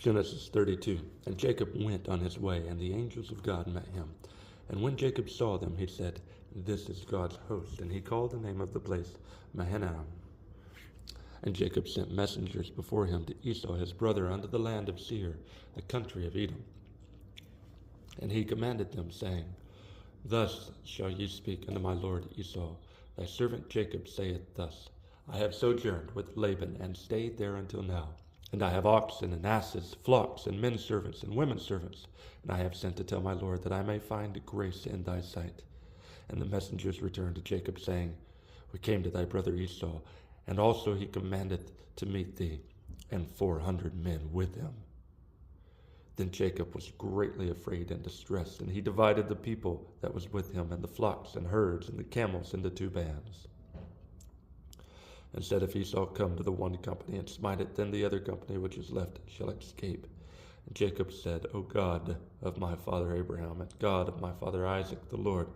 Genesis 32. And Jacob went on his way, and the angels of God met him. And when Jacob saw them, he said, "This is God's host." And he called the name of the place Mahanaim. And Jacob sent messengers before him to Esau his brother unto the land of Seir, the country of Edom. And he commanded them, saying, "Thus shall ye speak unto my lord Esau. Thy servant Jacob saith thus, I have sojourned with Laban, and stayed there until now. And I have oxen and asses, flocks, and men servants, and women servants. And I have sent to tell my lord that I may find grace in thy sight." And the messengers returned to Jacob, saying, "We came to thy brother Esau, and also he commanded to meet thee, and 400 men with him." Then Jacob was greatly afraid and distressed, and he divided the people that was with him, and the flocks and herds and the camels into 2 bands. And said, "If Esau come to the one company and smite it, then the other company which is left shall escape." And Jacob said, "O God of my father Abraham, and God of my father Isaac, the Lord,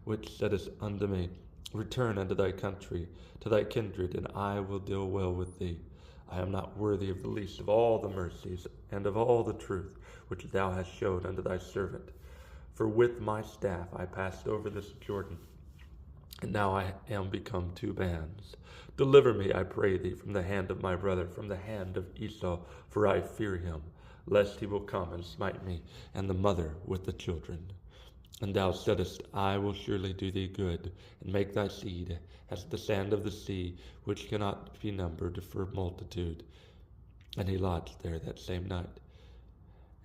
which saidest unto me, Return unto thy country, to thy kindred, and I will deal well with thee. I am not worthy of the least of all the mercies and of all the truth which thou hast showed unto thy servant. For with my staff I passed over this Jordan, and now I am become 2 bands. Deliver me, I pray thee, from the hand of my brother, from the hand of Esau, for I fear him, lest he will come and smite me, and the mother with the children. And thou saidest, I will surely do thee good, and make thy seed as the sand of the sea, which cannot be numbered for multitude." And he lodged there that same night,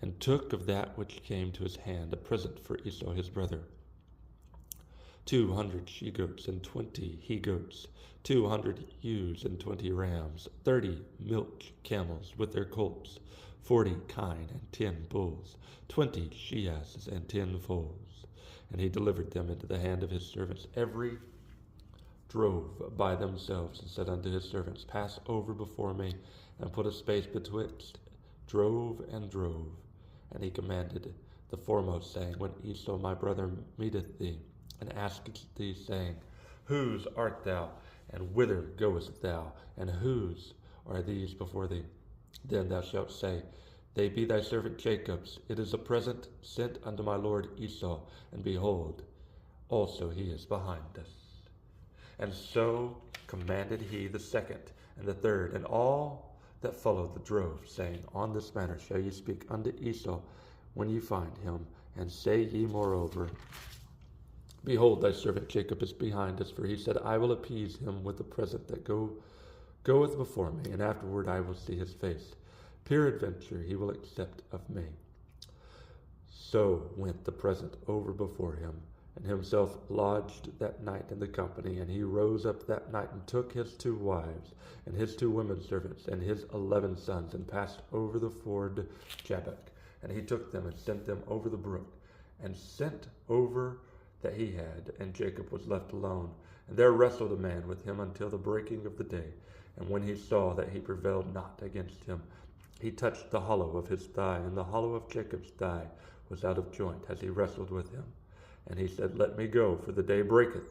and took of that which came to his hand a present for Esau his brother, 200 she-goats and 20 he-goats, 200 ewes and 20 rams, 30 milch camels with their colts, 40 kine and 10 bulls, 20 she-asses and 10 foals. And he delivered them into the hand of his servants. Every drove by themselves, and said unto his servants, "Pass over before me, and put a space betwixt drove and drove." And he commanded the foremost, saying, "When Esau my brother meeteth thee, and asketh thee, saying, Whose art thou, and whither goest thou, and whose are these before thee? Then thou shalt say, They be thy servant Jacob's. It is a present sent unto my lord Esau, and behold, also he is behind us." And so commanded he the second and the third, and all that followed the drove, saying, "On this manner shall ye speak unto Esau when ye find him, and say ye moreover, Behold, thy servant Jacob is behind us, for he said, I will appease him with the present that goeth before me, and afterward I will see his face. Peradventure he will accept of me." So went the present over before him, and himself lodged that night in the company. And he rose up that night, and took his 2 wives, and his 2 women servants, and his 11 sons, and passed over the ford Jabbok. And he took them, and sent them over the brook, and sent over that he had, and Jacob was left alone. And there wrestled a man with him until the breaking of the day. And when he saw that he prevailed not against him, he touched the hollow of his thigh, and the hollow of Jacob's thigh was out of joint as he wrestled with him. And he said, "Let me go, for the day breaketh."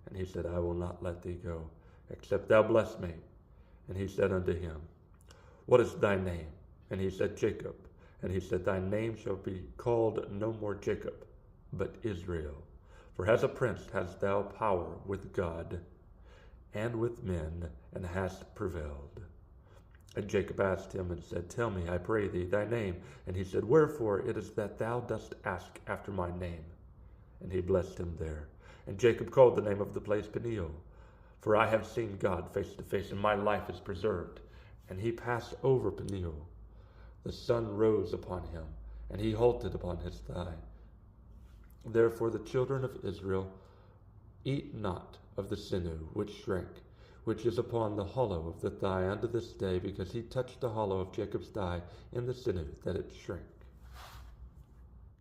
And he said, "I will not let thee go, except thou bless me." And he said unto him, "What is thy name?" And he said, "Jacob." And he said, "Thy name shall be called no more Jacob, but Israel. For as a prince hast thou power with God and with men, and hast prevailed." And Jacob asked him and said, "Tell me, I pray thee, thy name." And he said, "Wherefore it is that thou dost ask after my name." And he blessed him there. And Jacob called the name of the place Peniel, for I have seen God face to face, and my life is preserved. And he passed over Peniel. The sun rose upon him, and he halted upon his thigh. Therefore the children of Israel eat not of the sinew which shrank, which is upon the hollow of the thigh unto this day, because he touched the hollow of Jacob's thigh in the sinew that it shrank.